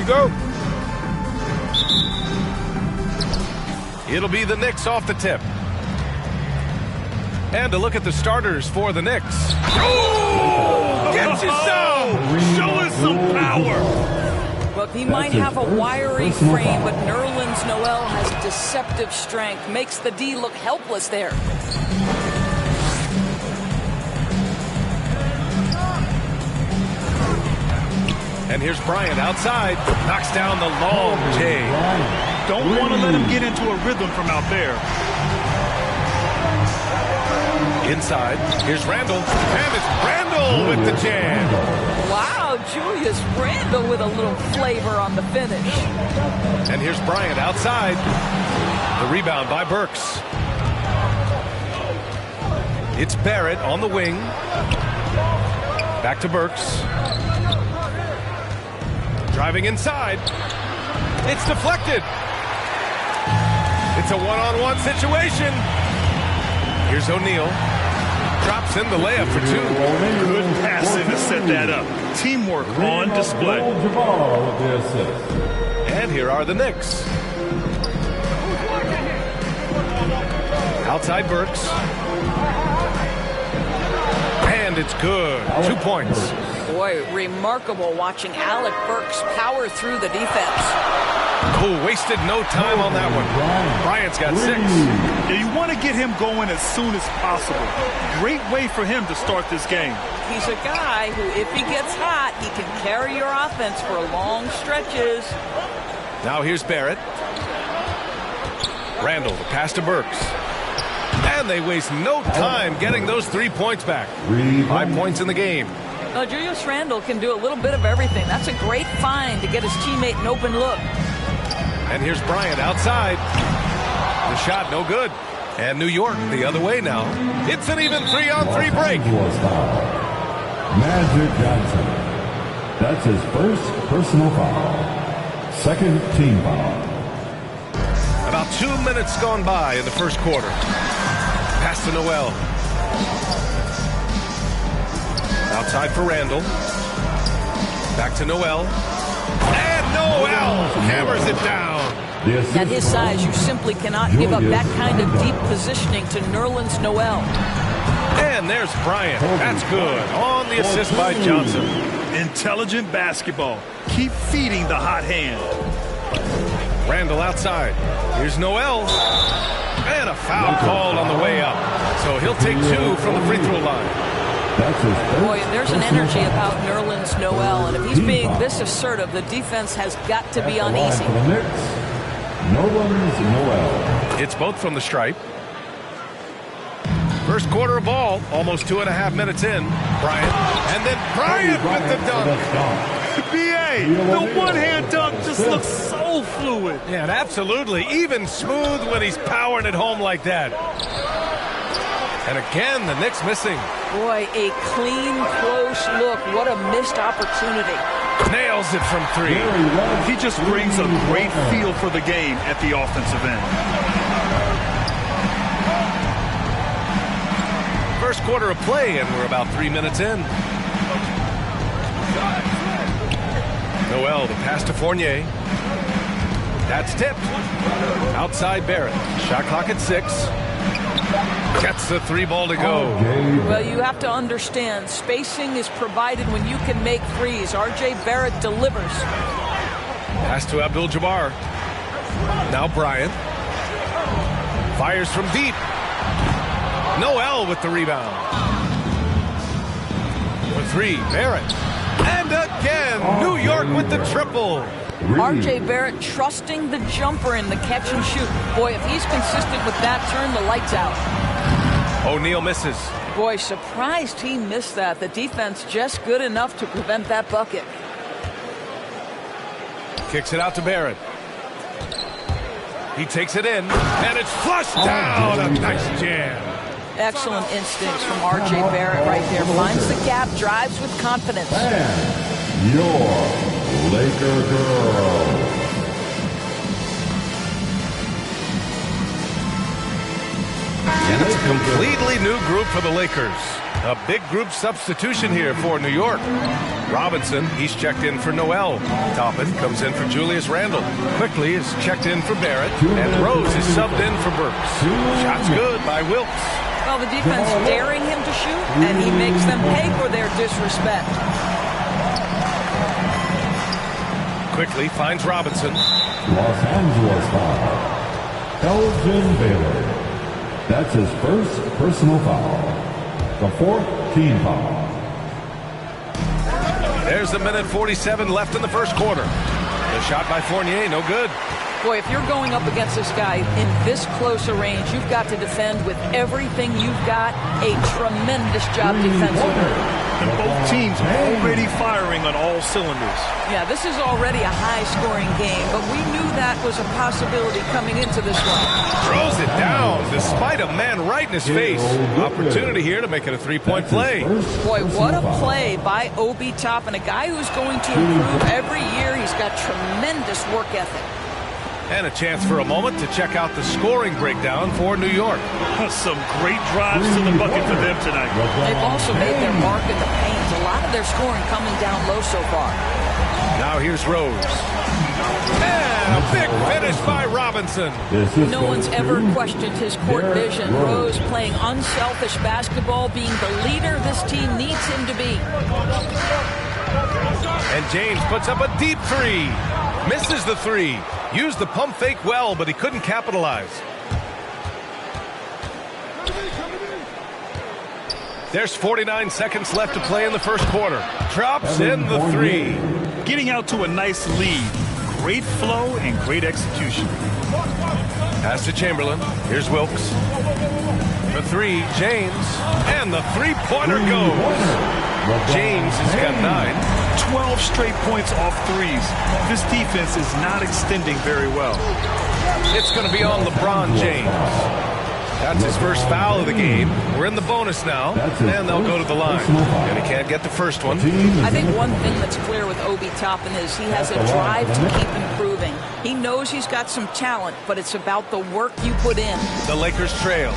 we go. It'll be the Knicks off the tip. And a look at the starters for the Knicks. Oh! Get you some! Show us some power! Look, he might have a wiry frame, but Nerlens Noel has deceptive strength. Makes the D look helpless there. And here's Bryant outside. Knocks down the long J. Don't want to let him get into a rhythm from out there. Inside, here's Randall. And it's Randall with the jam. Wow, Julius Randle with a little flavor on the finish. And here's Bryant outside. The rebound by Burks. It's Barrett on the wing. Back to Burks. Driving inside. It's deflected. It's a one-on-one situation. Here's O'Neal. Drops in the layup for two. Good passing to set that up. Teamwork on display. And here are the Knicks. Outside Burks. And it's good. 2 points. Boy, remarkable watching Alec Burks power through the defense. Oh, wasted no time on that one. Bryant's got 6. Yeah, you want to get him going as soon as possible. Great way for him to start this game. He's a guy who, if he gets hot, he can carry your offense for long stretches. Now here's Barrett. Randall, the pass to Burks. And they waste no time getting those 3 points back. 5 points in the game. Julius Randle can do a little bit of everything. That's a great find to get his teammate an open look. And here's Bryant outside. The shot no good. And New York the other way now. It's an even 3-on-3 break. Magic Johnson. That's his first personal foul. Second team foul. About 2 minutes gone by in the first quarter. Pass to Noel. Outside for Randall. Back to Noel. And Noel hammers it down. At his size, you simply cannot give up that kind of deep positioning to Nerlens Noel. And there's Bryant. That's good. On the assist by Johnson. Intelligent basketball. Keep feeding the hot hand. Randall outside. Here's Noel. And a foul called on the way up. So he'll take 2 from the free throw line. Boy, there's an energy about Nerlens Noel, and if he's being this assertive, the defense has got to be uneasy. Nerlens Noel. It's both from the stripe. First quarter of ball, almost 2.5 minutes in. Bryant, and then Bryant with the dunk. B.A., the one-hand dunk just looks so fluid. Yeah, and absolutely. Even smooth when he's powering it home like that. And again, the Knicks missing. Boy, a clean, close look. What a missed opportunity. Nails it from 3. He just brings a great feel for the game at the offensive end. First quarter of play, and we're about 3 minutes in. Noel, the pass to Fournier. That's tipped. Outside Barrett. Shot clock at 6. Gets the 3 ball to go. Well, you have to understand, spacing is provided when you can make threes. R.J. Barrett delivers. Pass to Abdul-Jabbar. Now Bryant. Fires from deep. Noel with the rebound. For 3, Barrett. And again, New York with the triple. R.J. Barrett trusting the jumper in the catch and shoot. Boy, if he's consistent with that, turn the lights out. O'Neal misses. Boy, surprised he missed that. The defense just good enough to prevent that bucket. Kicks it out to Barrett. He takes it in, and it's flushed down. A nice jam. Excellent instincts from R.J. Barrett right there. Finds the gap, drives with confidence. And your Laker girl. And it's a completely new group for the Lakers. A big group substitution here for New York. Robinson, he's checked in for Noel. Toppin comes in for Julius Randle. Quickly is checked in for Barrett. And Rose is subbed in for Burks. Shot's good by Wilkes. Well, the defense daring him to shoot, and he makes them pay for their disrespect. Quickly finds Robinson. Los Angeles foul. Elgin Baylor. That's his first personal foul. The fourth team foul. There's a minute 47 left in the first quarter. The shot by Fournier, no good. Boy, if you're going up against this guy in this close a range, you've got to defend with everything you've got. A tremendous job defensively. And both teams already firing on all cylinders. Yeah, this is already a high-scoring game, but we knew that was a possibility coming into this one. Throws it down despite a man right in his face. Opportunity here to make it a three-point play. Boy, what a play by Obi Toppin, a guy who's going to improve every year. He's got tremendous work ethic. And a chance for a moment to check out the scoring breakdown for New York. Some great drives to the bucket for them tonight. They've also made their mark in the paint. A lot of their scoring coming down low so far. Now here's Rose. And a big finish by Robinson. No one's ever questioned his court vision. Rose playing unselfish basketball, being the leader this team needs him to be. And James puts up a deep three. Misses the three. Used the pump fake well, but he couldn't capitalize. There's 49 seconds left to play in the first quarter. Drops in the three. Getting out to a nice lead. Great flow and great execution. Pass to Chamberlain. Here's Wilkes. For three, James. And the three-pointer goes. James has got 9. 12 straight points off threes. This defense is not extending very well. It's going to be on LeBron James. That's his first foul of the game. We're in the bonus now, and they'll go to the line. And he can't get the first one. I think one thing that's clear with Obi Toppin is he has a drive to keep improving. He knows he's got some talent, but it's about the work you put in. The Lakers trail.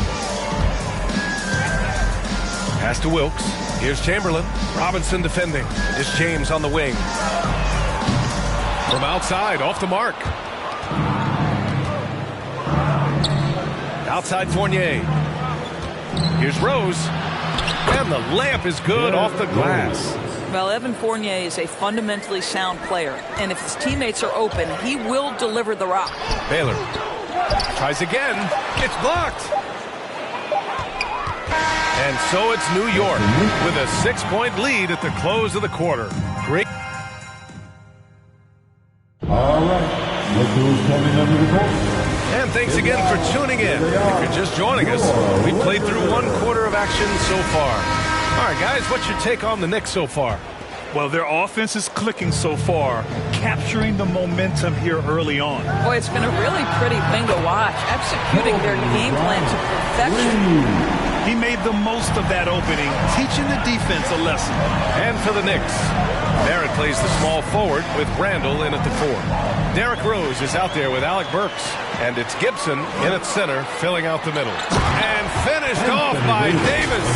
Pass to Wilkes. Here's Chamberlain. Robinson defending. It's James on the wing. From outside, off the mark. Outside Fournier. Here's Rose. And the layup is good off the glass. Well, Evan Fournier is a fundamentally sound player. And if his teammates are open, he will deliver the rock. Baylor tries again. It's blocked. And so it's New York with a 6-point lead at the close of the quarter. Great. All right. Look who's coming under the court. And thanks again for tuning in. If you're just joining us, we played through one quarter of action so far. All right, guys, what's your take on the Knicks so far? Well, their offense is clicking so far, capturing the momentum here early on. Boy, it's been a really pretty thing to watch, executing their game plan to perfection. He made the most of that opening, teaching the defense a lesson. And for the Knicks, Barrett plays the small forward with Randle in at the 4. Derrick Rose is out there with Alec Burks. And it's Gibson in at center, filling out the middle. And finished off by Davis.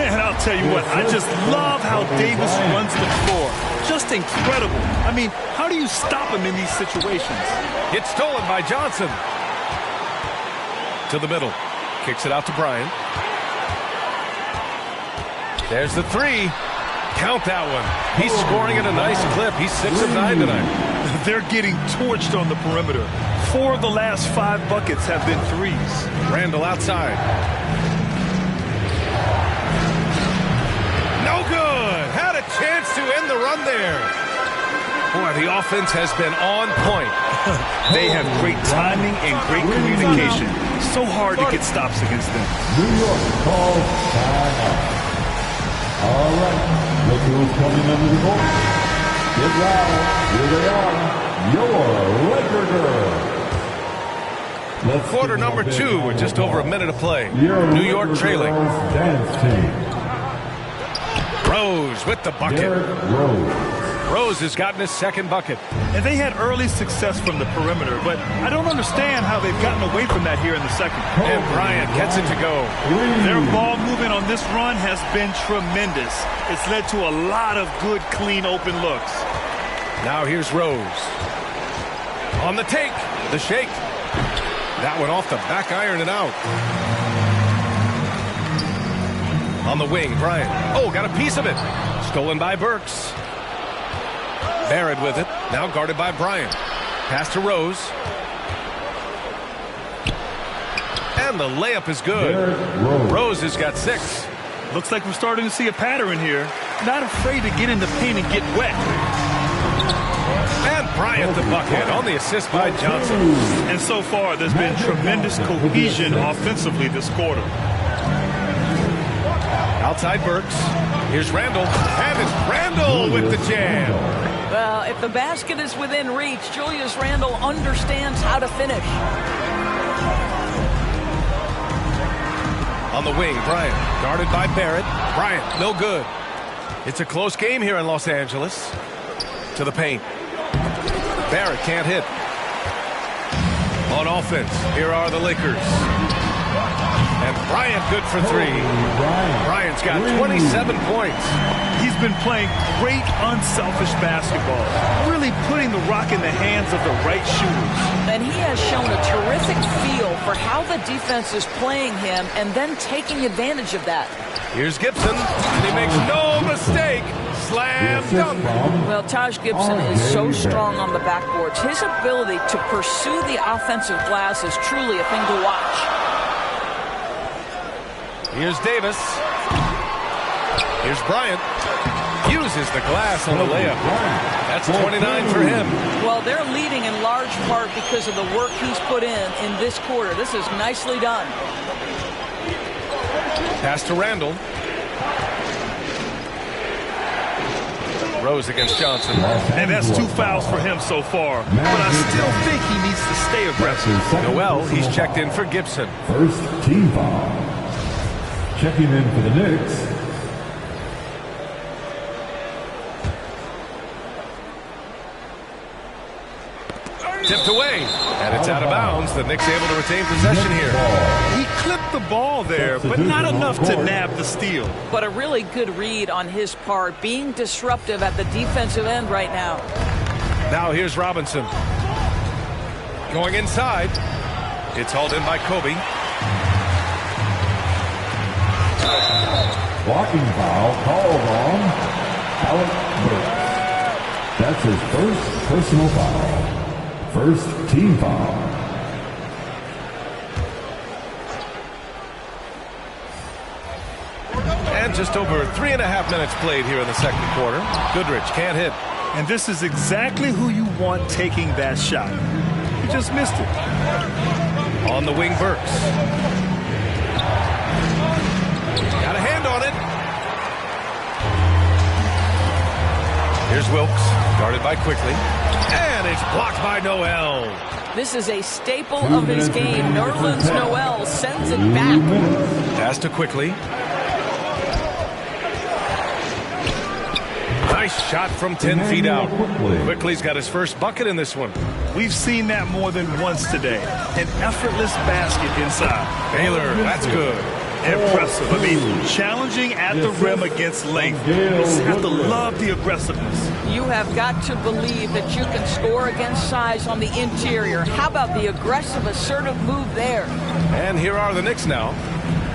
And I'll tell you what, I just love how Davis runs the floor. Just incredible. I mean, how do you stop him in these situations? It's stolen by Johnson. To the middle. Kicks it out to Bryant. There's the three. Count that one. He's scoring at a nice clip. He's 6 of 9 tonight. They're getting torched on the perimeter. 4 of the last 5 buckets have been threes. Randle outside. No good. Had a chance to end the run there. Boy, the offense has been on point. They have great timing and great communication. So hard to get stops against them. New York calls timeout. All right, look who's coming under the court. Get loud. Here they are, your Laker girls. Quarter number 2 with just over a minute to play. New York trailing. Dance team. Rose with the bucket. Derrick Rose. Rose has gotten his second bucket. And they had early success from the perimeter, but I don't understand how they've gotten away from that here in the second. And Bryant gets it to go. Their ball movement on this run has been tremendous. It's led to a lot of good, clean, open looks. Now here's Rose. On the take, the shake. That one off the back iron and out. On the wing, Bryant. Oh, got a piece of it. Stolen by Burks. Barrett with it. Now guarded by Bryant. Pass to Rose. And the layup is good. Rose has got 6. Looks like we're starting to see a pattern here. Not afraid to get in the paint and get wet. And Bryant the bucket on the assist by Johnson. And so far, there's been tremendous cohesion offensively this quarter. Outside Burks. Here's Randall. And it's Randall with the jam. Well, if the basket is within reach, Julius Randle understands how to finish. On the wing, Bryant. Guarded by Barrett. Bryant, no good. It's a close game here in Los Angeles. To the paint. Barrett can't hit. On offense, here are the Lakers. And Bryant good for 3. Bryant's got 27 points. He's been playing great, unselfish basketball, really putting the rock in the hands of the right shooters. And he has shown a terrific feel for how the defense is playing him and then taking advantage of that. Here's Gibson, and he makes no mistake. Slam dunk. Well, Taj Gibson is so strong on the backboards. His ability to pursue the offensive glass is truly a thing to watch. Here's Davis. Here's Bryant. Uses the glass on the layup. That's 29 for him. Well, they're leading in large part because of the work he's put in this quarter. This is nicely done. Pass to Randall. Rose against Johnson. And that's 2 fouls for him so far. But I still think he needs to stay aggressive. Noel, he's checked in for Gibson. First team foul. Checking in for the Knicks. Tipped away. And it's out of bounds. The Knicks able to retain possession here. He clipped the ball there, but not enough to nab the steal. But a really good read on his part, being disruptive at the defensive end right now. Now here's Robinson. Going inside. It's hauled in by Kobe. Blocking foul called on Alec Burks. That's his first personal foul. First team foul. And just over 3.5 minutes played here in the second quarter. Goodrich can't hit. And this is exactly who you want taking that shot. He just missed it. On the wing, Burks. Got a hand on it. Here's Wilkes, guarded by Quickly. And it's blocked by Noel. This is a staple of his game. Nerlens Noel sends it back. Pass to Quickly. Nice shot from 10 feet out. Quickly's got his first bucket in this one. We've seen that more than once today. An effortless basket inside. Baylor, that's good. Impressive. I mean, challenging at the rim against length. You just have to love the aggressiveness. You have got to believe that you can score against size on the interior. How about the aggressive, assertive move there? And here are the Knicks now.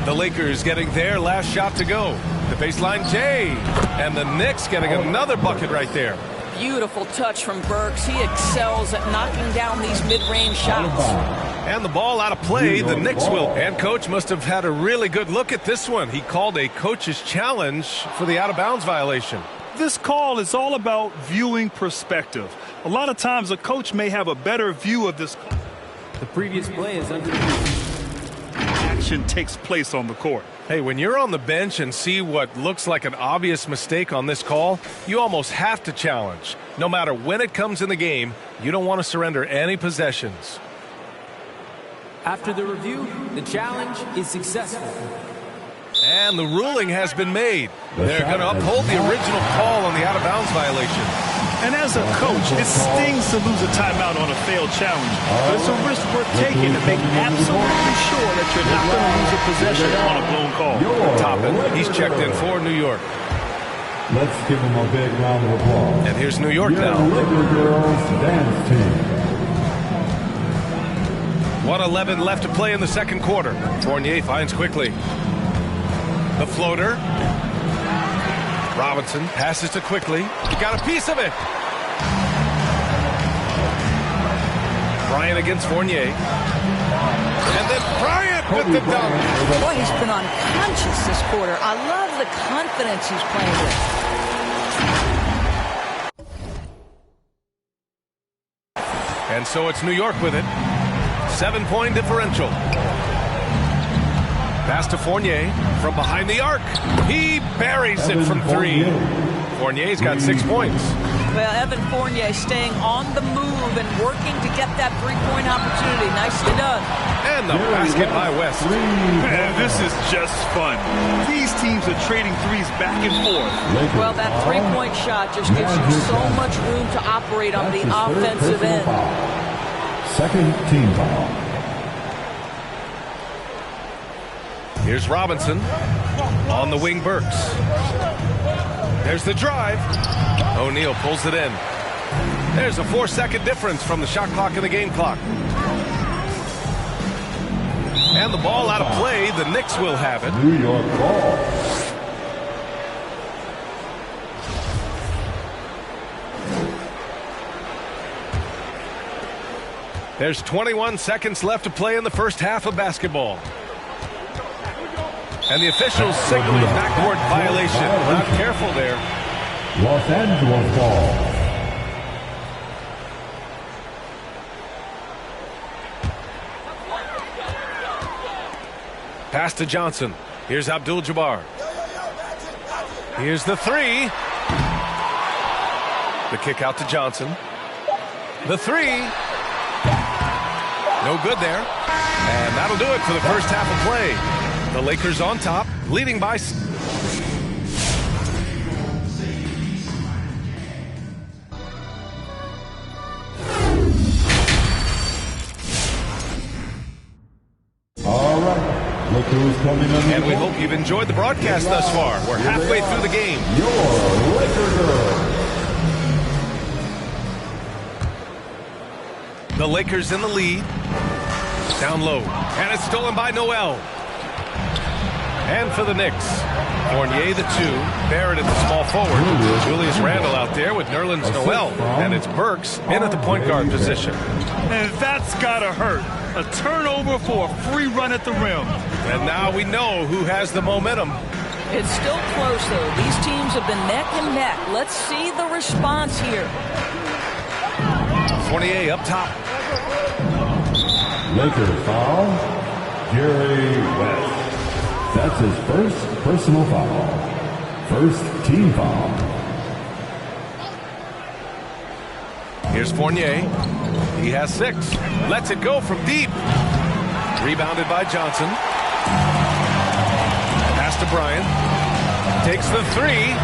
The Lakers getting their last shot to go. The baseline J. And the Knicks getting another bucket right there. Beautiful touch from Burks. He excels at knocking down these mid-range shots. And the ball out of play. The Knicks will. And coach must have had a really good look at this one. He called a coach's challenge for the out-of-bounds violation. This call is all about viewing perspective. A lot of times a coach may have a better view of this. The previous play is under. Action takes place on the court. Hey, when you're on the bench and see what looks like an obvious mistake on this call, you almost have to challenge. No matter when it comes in the game, you don't want to surrender any possessions. After the review, the challenge is successful. And the ruling has been made. They're going to uphold the original call on the out-of-bounds violation. And as a coach, it stings to lose a timeout on a failed challenge. But it's a risk worth taking to make absolutely sure that you're not going to lose a possession on a blown call. Toppin, he's checked in for New York. Let's give him a big round of applause. And here's New York Your now. Laker girls dance team. 1:11 left to play in the second quarter. Fournier finds quickly. The floater. Robinson passes to quickly. He got a piece of it. Bryant against Fournier. And then Bryant with the dunk. Boy, he's been unconscious this quarter. I love the confidence he's playing with. And so it's New York with it. 7-point differential. Pass to Fournier from behind the arc. He buries it from three. Fournier's got 6 points. Well, Evan Fournier staying on the move and working to get that three-point opportunity. Nicely done. And the basket by West. Man, this is just fun. These teams are trading threes back and forth. Well, that three-point shot just gives you so much room to operate on the offensive end. Second team foul. Here's Robinson. On the wing, Burks. There's the drive. O'Neal pulls it in. There's a 4-second difference from the shot clock and the game clock. And the ball out of play. The Knicks will have it. New York ball. There's 21 seconds left to play in the first half of basketball. And the officials signaled a backcourt violation. Not careful there. Los Angeles ball. Pass to Johnson. Here's Abdul-Jabbar. Here's the three. The kick out to Johnson. The three. No good there. And that'll do it for the first half of play. The Lakers on top, leading by... All right. Look who's coming in. And we hope you've enjoyed the broadcast thus far. We're halfway through the game. Your Laker girls. The Lakers in the lead. Down low. And it's stolen by Noel. And for the Knicks, Fournier the 2, Barrett at the small forward, Julius Randle out there with Nerlens Noel, and it's Burks in at the point guard position. And that's gotta hurt. A turnover for a free run at the rim. And now we know who has the momentum. It's still close, though. These teams have been neck and neck. Let's see the response here. Fournier up top. Lakers foul. Jerry West. That's his first personal foul. First team foul. Here's Fournier. He has 6. Lets it go from deep. Rebounded by Johnson. Pass to Bryant. Takes the 3.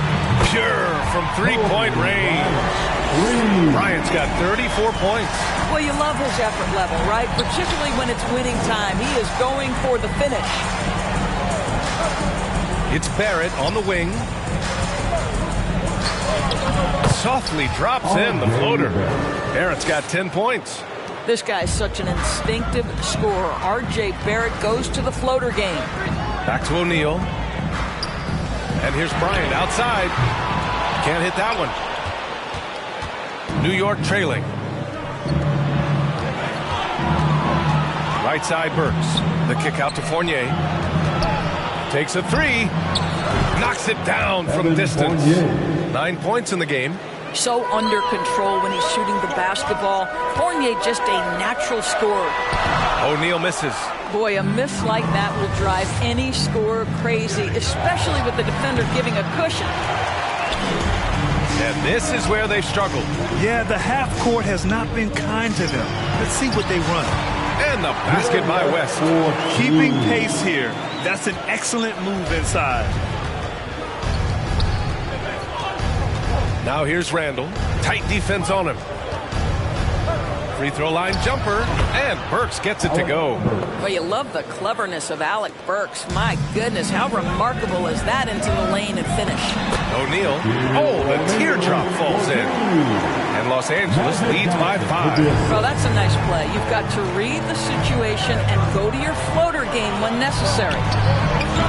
Pure from three-point range. Bryant's got 34 points. Well, you love his effort level, right? Particularly when it's winning time. He is going for the finish. It's Barrett on the wing. Softly drops in the floater. Barrett's got 10 points. This guy's such an instinctive scorer. R.J. Barrett goes to the floater game. Back to O'Neal. And here's Bryant outside. Can't hit that one. New York trailing. Right side Burks. The kick out to Fournier. Takes a 3. Knocks it down from distance. 9 points in the game. So under control when he's shooting the basketball. Fournier just a natural scorer. O'Neal misses. Boy, a miss like that will drive any scorer crazy, especially with the defender giving a cushion. And this is where they've struggled. Yeah, the half court has not been kind to them. Let's see what they run. And the basket by West. Keeping pace here. That's an excellent move inside. Now here's Randle. Tight defense on him. Free throw line jumper, and Burks gets it to go. Well, you love the cleverness of Alec Burks. My goodness, how remarkable is that into the lane and finish? O'Neal. Oh, the teardrop falls in. And Los Angeles leads by 5. Well, that's a nice play. You've got to read the situation and go to your floater game when necessary.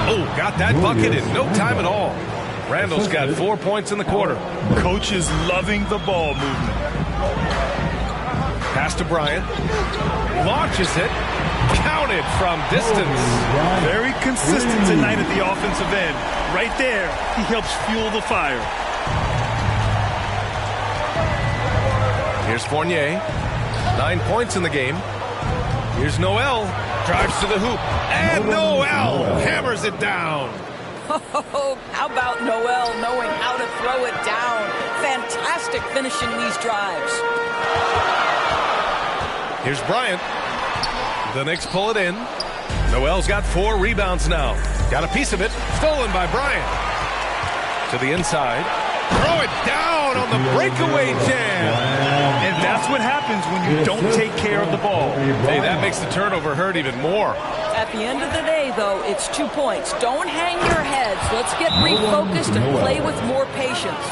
Oh, got that bucket in no time at all. Randall's got 4 points in the quarter. Coach is loving the ball movement. Pass to Bryant. Launches it. Counted from distance. Very consistent tonight at the offensive end. Right there, he helps fuel the fire. Here's Fournier. 9 points in the game. Here's Noel. Drives to the hoop. And Noel hammers it down. Oh, how about Noel knowing how to throw it down? Fantastic finishing these drives. Here's Bryant. The Knicks pull it in. Noel's got 4 rebounds now. Got a piece of it. Stolen by Bryant. To the inside. Throw it down on the breakaway jam. And that's what happens when you don't take care of the ball. Hey, that makes the turnover hurt even more. At the end of the day, though, it's 2 points. Don't hang your heads. Let's get refocused and play with more patience.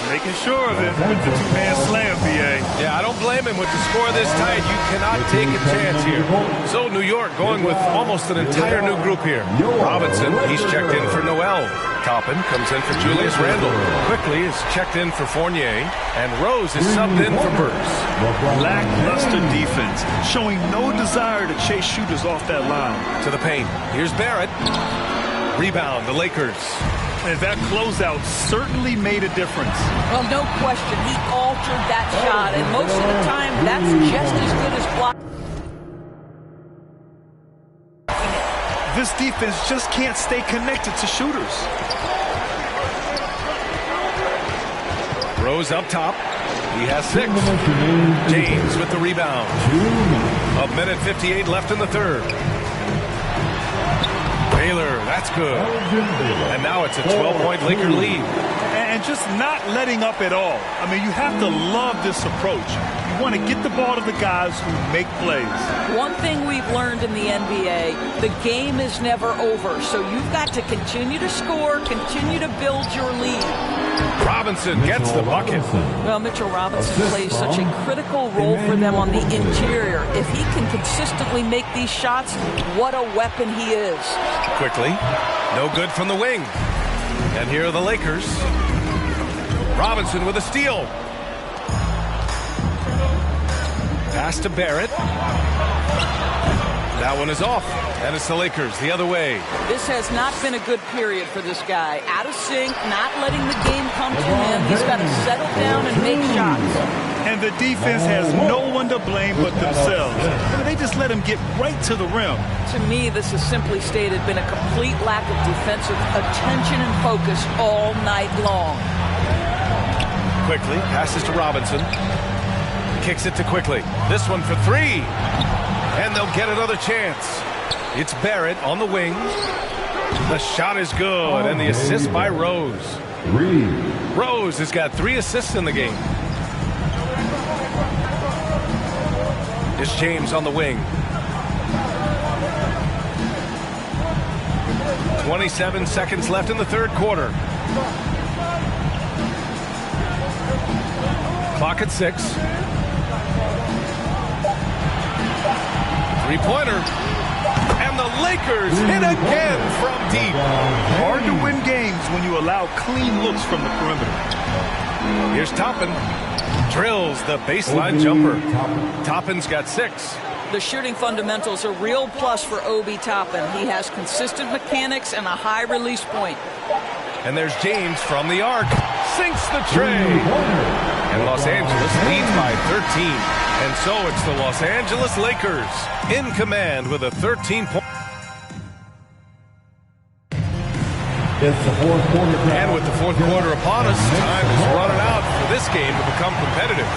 Making sure of it with the two-man slam, BA. Yeah, I don't blame him with the score this tight. You cannot take a chance here. So New York going with almost an entire new group here. Robinson, he's checked in for Noel. Toppin comes in for Julius Randle. Quickly is checked in for Fournier. And Rose is subbed in for Burks. Lackluster defense, showing no desire to chase shooters off that line. To the paint. Here's Barrett. Rebound, the Lakers. And that closeout certainly made a difference. Well, no question. He altered that shot, and most of the time, that's just as good as blocking it. This defense just can't stay connected to shooters. Rose up top. He has 6. James with the rebound. 1:58 left in the third. Baylor, that's good. And now it's a 12-point Laker lead. And just not letting up at all. I mean, you have to love this approach. You want to get the ball to the guys who make plays. One thing we've learned in the NBA, the game is never over. So you've got to continue to score, continue to build your lead. Robinson gets the bucket. Well, Mitchell Robinson plays such a critical role for them on the interior. If he can consistently make these shots, what a weapon he is. Quickly. No good from the wing. And here are the Lakers. Robinson with a steal. Pass to Barrett. That one is off. And it's the Lakers the other way. This has not been a good period for this guy. Out of sync, not letting the game come to him. He's got to settle down and make shots. And the defense has no one to blame but themselves. They just let him get right to the rim. To me, this has simply stated been a complete lack of defensive attention and focus all night long. Quickly, passes to Robinson. Kicks it to Quickly. This one for 3. And they'll get another chance. It's Barrett on the wing. The shot is good, and the assist by Rose. Rose has got 3 assists in the game. It's James on the wing. 27 seconds left in the third quarter. Clock at 6. 3-pointer. And the Lakers hit again from deep. Hard to win games when you allow clean looks from the perimeter. Here's Toppin. Drills the baseline jumper. Toppin's got 6. The shooting fundamentals are a real plus for Obi Toppin. He has consistent mechanics and a high release point. And there's James from the arc. Sinks the tray. And Los Angeles leads by 13. And so it's the Los Angeles Lakers in command with a 13-point. And with the fourth quarter upon us, time is running out for this game to become competitive.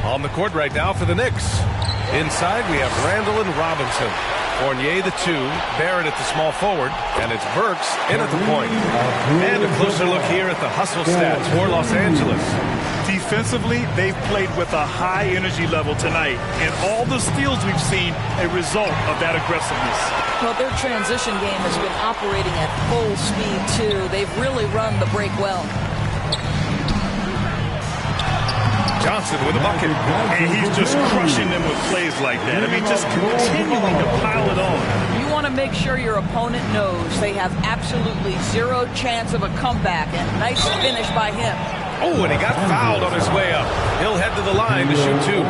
On the court right now for the Knicks. Inside, we have Randall and Robinson. Fournier, the 2, Barrett at the small forward, and it's Burks in at the point. And a closer look here at the hustle stats for Los Angeles. Defensively, they've played with a high energy level tonight, and all the steals we've seen a result of that aggressiveness. Well, their transition game has been operating at full speed, too. They've really run the break well. Johnson with a bucket. And he's just crushing them with plays like that. I mean, just continuing to pile it on. You want to make sure your opponent knows they have absolutely zero chance of a comeback, and nice finish by him. Oh, and he got fouled on his way up. He'll head to the line to shoot 2.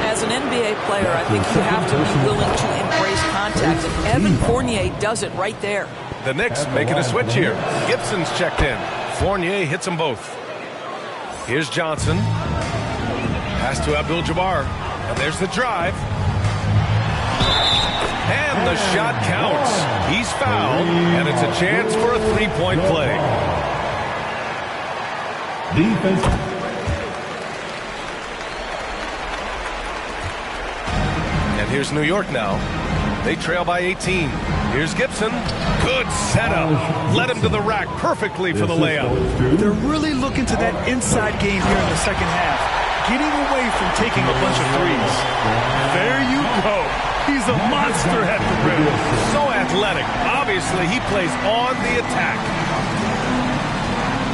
As an NBA player, I think you have to be willing to embrace contact, and Evan Fournier does it right there. The Knicks making a switch here. Gibson's checked in. Fournier hits them both. Here's Johnson. Pass to Abdul-Jabbar. And there's the drive. And the shot counts. He's fouled, and it's a chance for a three-point play. Defense. And here's New York now. They trail by 18. Here's Gibson. Good setup. Led him to the rack perfectly for the layup. They're really looking to that inside game here in the second half, getting away from taking a bunch of threes. There you go. He's a monster at the rim. So athletic. Obviously, he plays on the attack.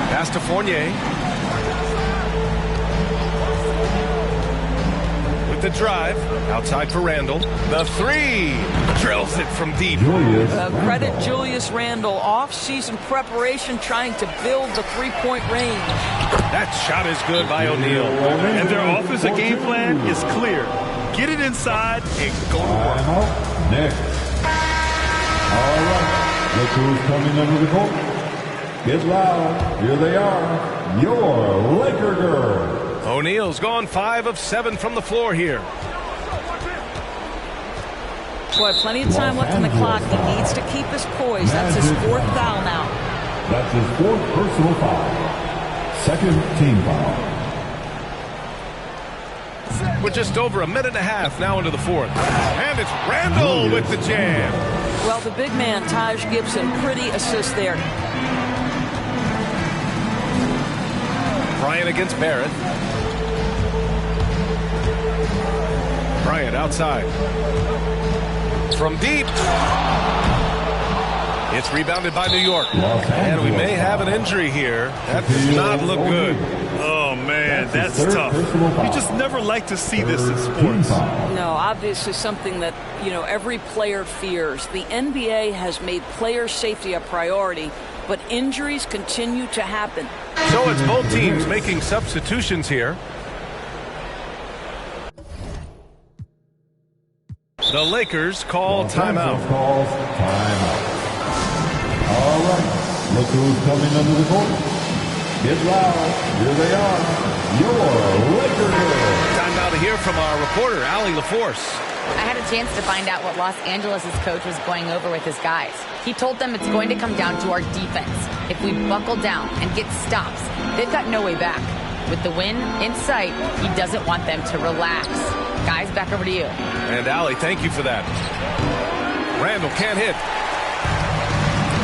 Pass to Fournier. With the drive. Outside for Randall. The 3. Drills it from deep. Credit Julius Randle. Off-season preparation trying to build the three-point range. That shot is good by O'Neal. And their offensive game plan is clear. Get it inside and go to work. Next. All right. Look who's coming under the court. Get loud. Here they are. Your Laker girl. O'Neal's gone 5 of 7 from the floor here. Boy, plenty of time left on the clock. He needs to keep his poise. That's his 4th foul now. That's his 4th personal foul. 2nd team foul. With just over a minute and a half now into the 4th. And it's Randall with the jam. Well, the big man, Taj Gibson, pretty assist there. Bryant against Barrett. Bryant outside. From deep. It's rebounded by New York. And we may have an injury here. That does not look good. Oh, man, that's tough. You just never like to see this in sports. No, obviously something that, every player fears. The NBA has made player safety a priority, but injuries continue to happen. So it's both teams making substitutions here. The Lakers call timeout. All right. Look who's coming under the court. Get loud. Here they are. Your Laker girl. Time now to hear from our reporter, Allie LaForce. I had a chance to find out what Los Angeles' coach was going over with his guys. He told them it's going to come down to our defense. If we buckle down and get stops, they've got no way back. With the win in sight, he doesn't want them to relax. Guys, back over to you. And Allie, thank you for that. Randall can't hit.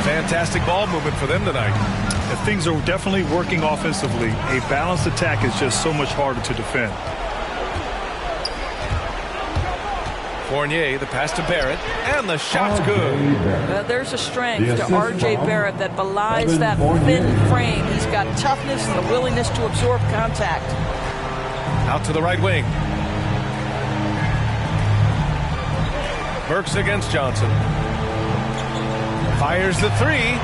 Fantastic ball movement for them tonight. And things are definitely working offensively. A balanced attack is just so much harder to defend. Fournier, the pass to Barrett, and the shot's good. There's a strength to R.J. Barrett that belies that thin frame. He's got toughness and the willingness to absorb contact. Out to the right wing. Burks against Johnson. Fires the 3.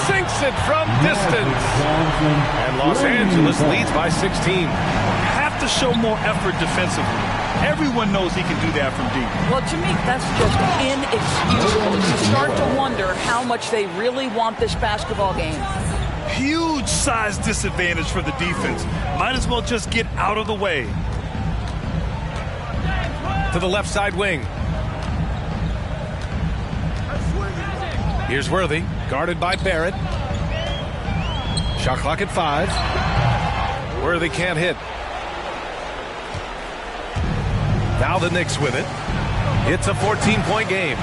Sinks it from distance. And Los Angeles leads by 16. Have to show more effort defensively. Everyone knows he can do that from deep. Well, to me, that's just inexcusable. You start to wonder how much they really want this basketball game. Huge size disadvantage for the defense. Might as well just get out of the way. To the left side wing. Here's Worthy, guarded by Barrett. Shot clock at 5. Worthy can't hit. Now the Knicks with it. It's a 14-point game.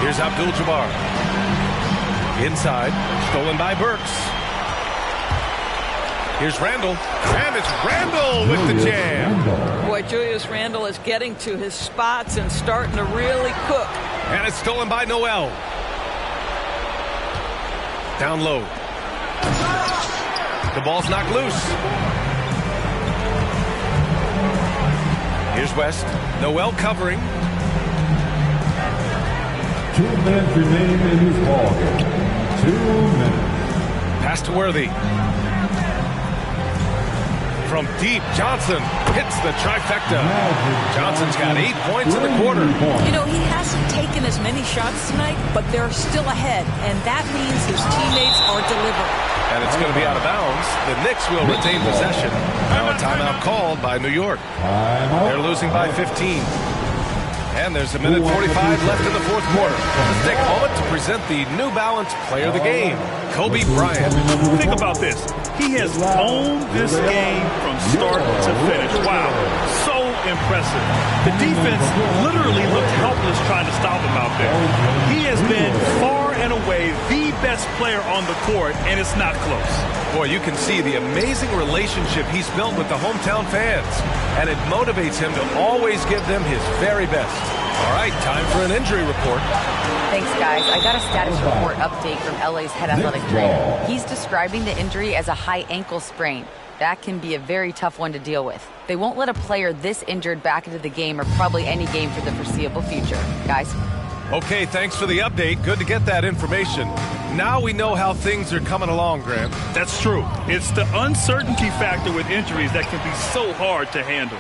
Here's Abdul-Jabbar. Inside, stolen by Burks. Here's Randall, and it's Randall with the jam. Boy, Julius Randle is getting to his spots and starting to really cook. And it's stolen by Noel. Down low. The ball's knocked loose. Here's West. Noel covering. 2 minutes remaining in this ball game. 2 minutes. Pass to Worthy. From deep, Johnson hits the trifecta. Johnson's got 8 points in the quarter. You know, he hasn't taken as many shots tonight, but they're still ahead, and that means his teammates are delivering. And it's going to be out of bounds. The Knicks will retain possession. Now a timeout called by New York. They're losing by 15. And there's a minute 45 left in the fourth quarter. Let's take a moment to present the New Balance Player of the Game, Kobe Bryant. Think about this. He has owned this game from start to finish. Wow, so impressive. The defense literally looked helpless trying to stop him out there. He has been far and away the best player on the court, and it's not close. Boy, you can see the amazing relationship he's built with the hometown fans, and it motivates him to always give them his very best. All right, time for an injury report. Thanks, guys. I got a status report update from LA's head athletic trainer. He's describing the injury as a high ankle sprain. That can be a very tough one to deal with. They won't let a player this injured back into the game or probably any game for the foreseeable future. Guys? Okay, thanks for the update. Good to get that information. Now we know how things are coming along, Grant. That's true. It's the uncertainty factor with injuries that can be so hard to handle.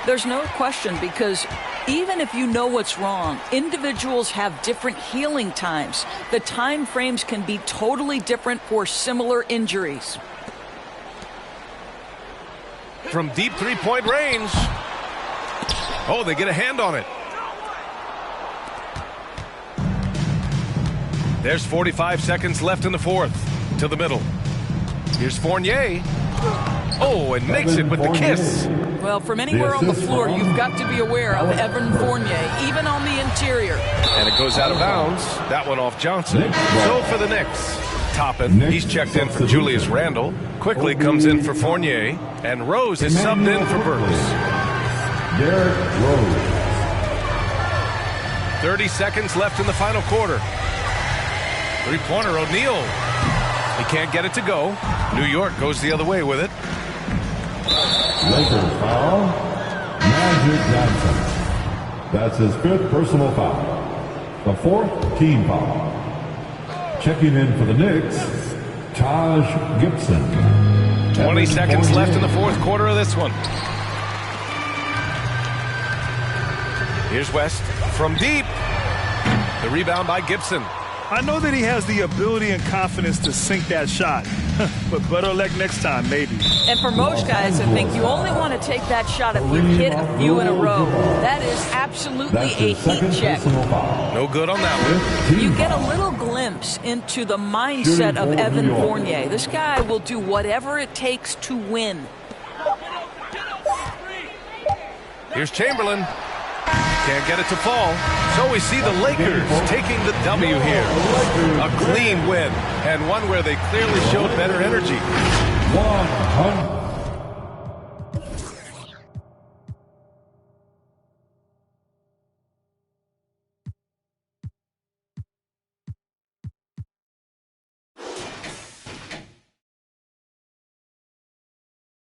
There's no question, because even if you know what's wrong, individuals have different healing times. The time frames can be totally different for similar injuries. From deep three-point range. Oh, they get a hand on it. There's 45 seconds left in the fourth. To the middle. Here's Fournier. Oh, and makes it with the kiss. Well, from anywhere on the floor, you've got to be aware of Evan Fournier, even on the interior. And it goes out of bounds. That one off Johnson. So for the Knicks, Toppin, he's checked in for Julius Randle. Quickly comes in for Fournier. And Rose is subbed in for Burks. Derrick Rose. 30 seconds left in the final quarter. Three-pointer, O'Neal. He can't get it to go. New York goes the other way with it. Lakers foul. Magic Johnson. That's his 5th personal foul. The 4th team foul. Checking in for the Knicks, Taj Gibson. 20 seconds left in the fourth quarter of this one. Here's West from deep. The rebound by Gibson. I know that he has the ability and confidence to sink that shot, but better luck next time, maybe. And for most guys, I think you only want to take that shot if you hit a few in a row. That is absolutely a heat check. No good on that one. You get a little glimpse into the mindset of Evan Fournier. This guy will do whatever it takes to win. Here's Chamberlain. Can't get it to fall. So we see the Lakers taking the W here. A clean win, and one where they clearly showed better energy. 100.